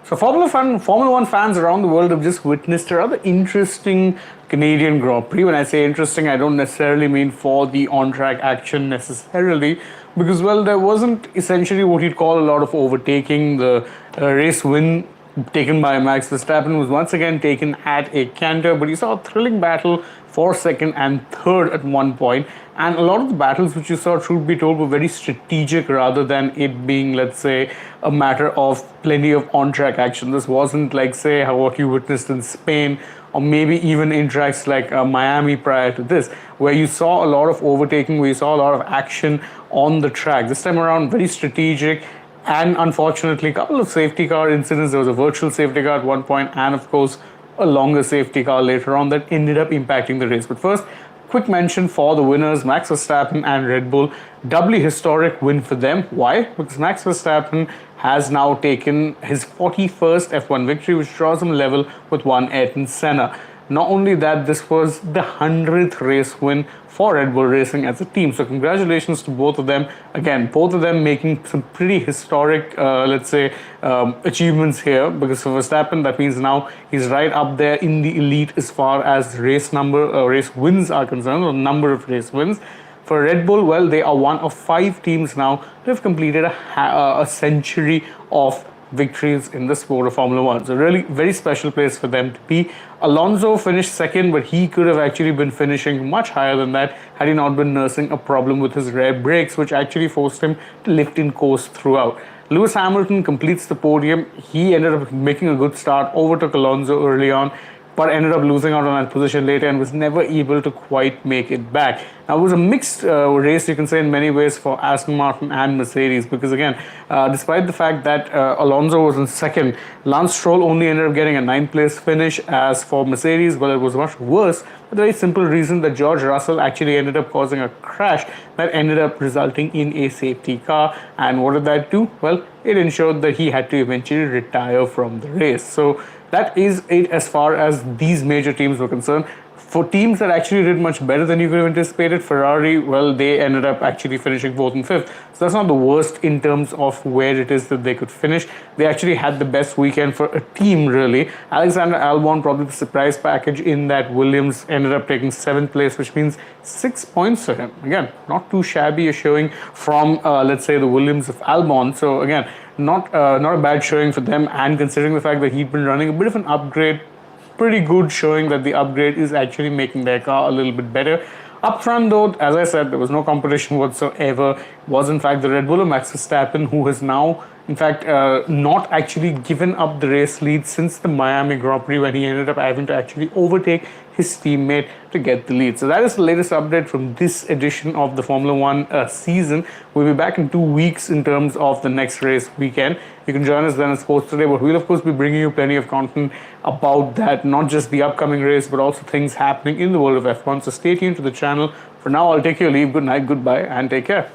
So Formula One fans around the world have just witnessed a rather interesting Canadian Grand Prix. When I say interesting, I don't necessarily mean for the on-track action necessarily, because, well, there wasn't essentially what you'd call a lot of overtaking. The race win taken by Max Verstappen was once again taken at a canter, but you saw a thrilling battle for second and third at one point. And a lot of the battles which you saw, truth be told, were very strategic rather than it being, let's say, a matter of plenty of on-track action. This wasn't like, say, how what you witnessed in Spain or maybe even in tracks like Miami prior to this, where you saw a lot of overtaking, where you saw a lot of action on the track. This time around, very strategic. And unfortunately, a couple of safety car incidents. There was a virtual safety car at one point, and of course, a longer safety car later on that ended up impacting the race. But first, quick mention for the winners, Max Verstappen and Red Bull. Doubly historic win for them. Why? Because Max Verstappen has now taken his 41st F1 victory, which draws him level with one Ayrton Senna. Not only that, this was the 100th race win for Red Bull Racing as a team. So congratulations to both of them. Again, both of them making some pretty historic, let's say, achievements here. Because for Verstappen, that means now he's right up there in the elite as far as race wins are concerned, or number of race wins. For Red Bull, well, they are one of 5 teams now that have completed a century of victories in the sport of Formula One. So really very special place for them to be. Alonso finished second, but he could have actually been finishing much higher than that had he not been nursing a problem with his rear brakes, which actually forced him to lift in course throughout. Lewis Hamilton completes the podium. He ended up making a good start, overtook Alonso early on, but ended up losing out on that position later and was never able to quite make it back. Now, it was a mixed race, you can say, in many ways for Aston Martin and Mercedes, because again, despite the fact that Alonso was in second, Lance Stroll only ended up getting a 9th place finish. As for Mercedes, well, it was much worse, for the very simple reason that George Russell actually ended up causing a crash that ended up resulting in a safety car. And what did that do? Well, it ensured that he had to eventually retire from the race. So that is it as far as these major teams were concerned. For teams that actually did much better than you could have anticipated, Ferrari, well, they ended up actually finishing 4th and 5th. So that's not the worst in terms of where it is that they could finish. They actually had the best weekend for a team, really. Alexander Albon, probably the surprise package in that Williams ended up taking 7th place, which means 6 points for him. Again, not too shabby a showing from, let's say, the Williams of Albon. So again, not a bad showing for them, and considering the fact that he'd been running a bit of an upgrade, pretty good showing that the upgrade is actually making their car a little bit better. Up front, though, as I said, there was no competition whatsoever. It was, in fact, the Red Bull of Max Verstappen, who has now, in fact, not actually given up the race lead since the Miami Grand Prix, when he ended up having to actually overtake his teammate to get the lead. So that is the latest update from this edition of the Formula One season. We'll be back in 2 weeks in terms of the next race weekend. You can join us then at Sports Today, but we'll of course be bringing you plenty of content about that, not just the upcoming race, but also things happening in the world of F1. So stay tuned to the channel. For now, I'll take your leave. Good night, goodbye, and take care.